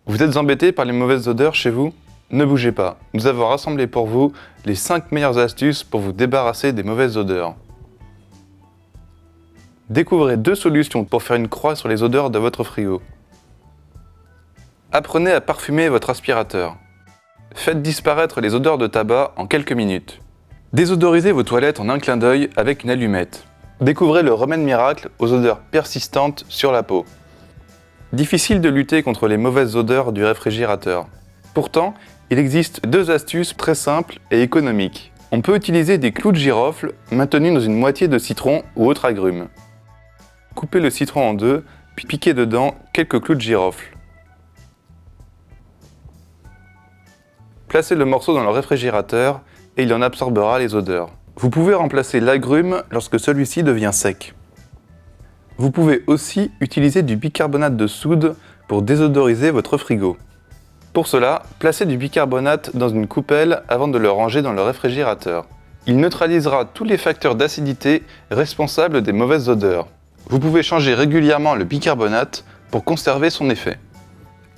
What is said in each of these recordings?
Vous êtes embêté par les mauvaises odeurs chez vous? Ne bougez pas, nous avons rassemblé pour vous les 5 meilleures astuces pour vous débarrasser des mauvaises odeurs. Découvrez 2 solutions pour faire une croix sur les odeurs de votre frigo. Apprenez à parfumer votre aspirateur. Faites disparaître les odeurs de tabac en quelques minutes. Désodorisez vos toilettes en un clin d'œil avec une allumette. Découvrez le remède miracle aux odeurs persistantes sur la peau. Difficile de lutter contre les mauvaises odeurs du réfrigérateur. Pourtant, il existe 2 astuces très simples et économiques. On peut utiliser des clous de girofle maintenus dans une moitié de citron ou autre agrume. Coupez le citron en 2, puis piquez dedans quelques clous de girofle. Placez le morceau dans le réfrigérateur et il en absorbera les odeurs. Vous pouvez remplacer l'agrume lorsque celui-ci devient sec. Vous pouvez aussi utiliser du bicarbonate de soude pour désodoriser votre frigo. Pour cela, placez du bicarbonate dans une coupelle avant de le ranger dans le réfrigérateur. Il neutralisera tous les facteurs d'acidité responsables des mauvaises odeurs. Vous pouvez changer régulièrement le bicarbonate pour conserver son effet.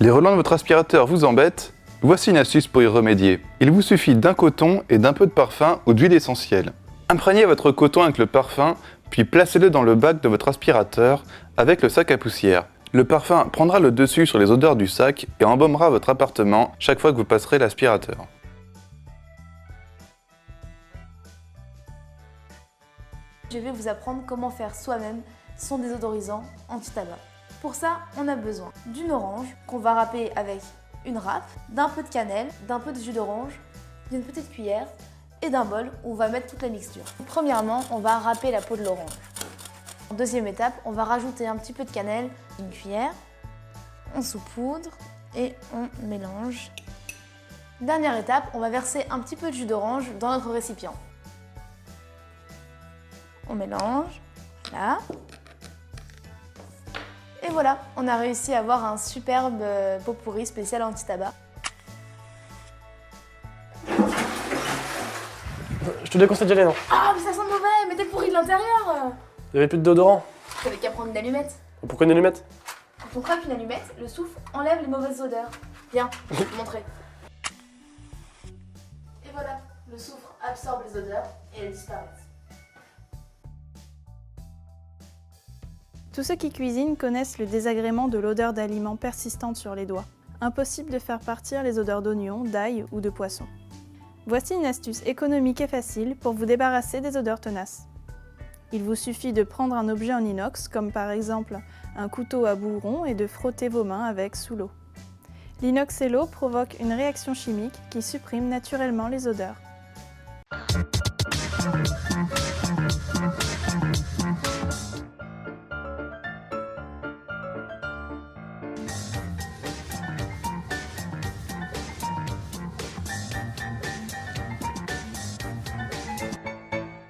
Les relents de votre aspirateur vous embêtent? Voici une astuce pour y remédier. Il vous suffit d'un coton et d'un peu de parfum ou d'huile essentielle. Imprégnez votre coton avec le parfum, puis placez-le dans le bac de votre aspirateur avec le sac à poussière. Le parfum prendra le dessus sur les odeurs du sac et embaumera votre appartement chaque fois que vous passerez l'aspirateur. Je vais vous apprendre comment faire soi-même son désodorisant anti-tabac. Pour ça, on a besoin d'une orange qu'on va râper avec une râpe, d'un peu de cannelle, d'un peu de jus d'orange, d'une petite cuillère et d'un bol où on va mettre toute la mixture. Premièrement, on va râper la peau de l'orange. En deuxième étape, on va rajouter un petit peu de cannelle, une cuillère, on saupoudre et on mélange. Dernière étape, on va verser un petit peu de jus d'orange dans notre récipient. On mélange, là. Et voilà, on a réussi à avoir un superbe pot-pourri spécial anti-tabac. Je te déconseille d'y aller, non? Ah, mais ça sent mauvais, mettez le pourri de l'intérieur. Il y avait plus de déodorant. T'avais qu'à prendre une allumette. Pourquoi une allumette? Quand on craque une allumette, le souffle enlève les mauvaises odeurs. Viens, je vais te montrer. Et voilà, le soufre absorbe les odeurs et elles disparaissent. Tous ceux qui cuisinent connaissent le désagrément de l'odeur d'aliments persistante sur les doigts. Impossible de faire partir les odeurs d'oignons, d'ail ou de poisson. Voici une astuce économique et facile pour vous débarrasser des odeurs tenaces. Il vous suffit de prendre un objet en inox, comme par exemple un couteau à bout rond, et de frotter vos mains avec sous l'eau. L'inox et l'eau provoquent une réaction chimique qui supprime naturellement les odeurs.